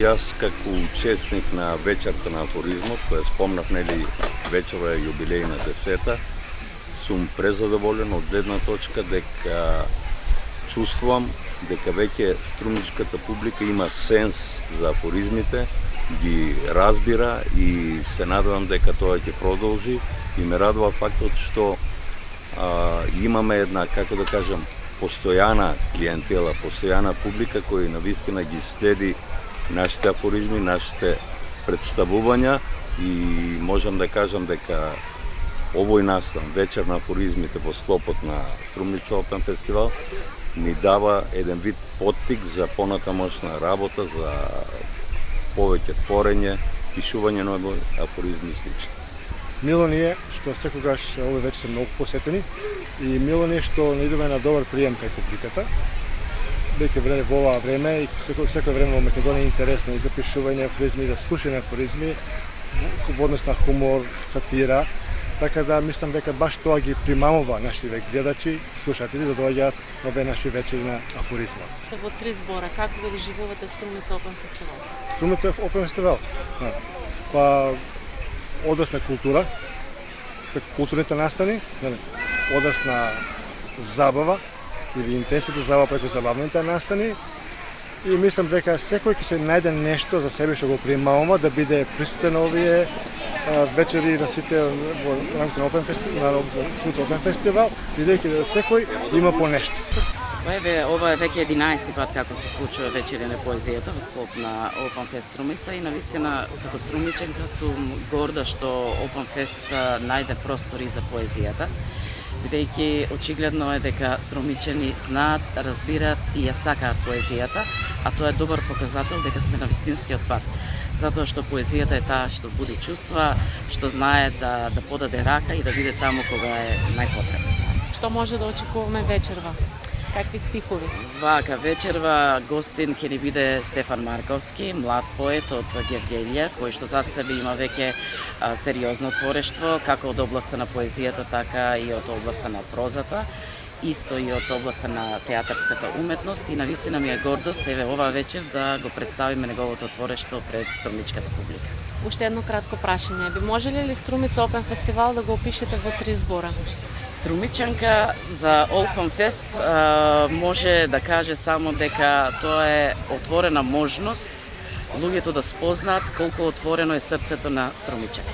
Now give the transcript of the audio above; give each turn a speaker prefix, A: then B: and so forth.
A: Јас како учесник на вечерта на афоризмот, која спомнав, нели, вечерва е јубилејна 10-та, сум презадоволен од една точка дека чувствувам дека веќе струмичката публика има сенс за афоризмите, ги разбира и се надевам дека тоа ќе продолжи и ме радува фактот што имаме една, како да кажам, постојана клиентела, постојана публика која навистина ги следи нашите афоризми, нашите представувања и можам да кажам дека овој настан, вечер на афоризмите во склопот на Струмица Опен фестивал, ни дава еден вид поттик за понатамошна работа, за повеќе творење, пишување нови афоризми и слично.
B: Мило ни е што секогаш овој вечер се многу посетени и мило ни е што не идеме на добар прием кај публиката. Веќе време во ова време и секој време во Македонија е интересно и за пишување афоризми, да слушање афоризми, во однос на хумор, сатира. Така да мислам дека баш тоа ги примамува нашите гледачи, слушатели да доаѓаат на овие наши вечери на афоризмот.
C: Во 3 збора, како го доживувате Струмица Опен фестивал?
B: Струмица Опен фестивал. Па одрасна култура, културните настани, одрасна забава или интенцията забава преку забавните настани. И мислам дека секој ќе се најде нешто за себе што го примамува да биде присутен на овие вечери на сите во рамките на Опен фестивал, бидејќи секој има по нешто.
D: Ова е веќе 11 пат како се случува вечери на поезијата во склоп на Опен фест Струмица и навистина како струмиченка сум горда што Опен фест најде простори за поезијата, бидејќи очигледно е дека струмичени знаат, разбираат и ја сакаат поезијата, а тоа е добар показател дека сме на вистинскиот пат. Затоа што поезијата е таа што буди чувства, што знае да подаде рака и да биде таму кога е најпотребно.
C: Што може да очекуваме вечерва? Какви стихови?
D: Вака, вечерва гостин ќе ни биде Стефан Марковски, млад поет од Гевгелија, кој што зад себе има веќе сериозно творештво, како од областа на поезијата, така и од областа на прозата, исто и од областа на театарската уметност и навистина ми е гордост еве оваа вечер да го представиме неговото творештво пред струмичката публика.
C: Уште едно кратко прашање. Би можеле ли Струмица Опен фестивал да го опишете во 3 збора?
D: Струмичанка за Опен фест може да каже само дека тоа е отворена можност луѓето да спознаат колку отворено е срцето на струмичани.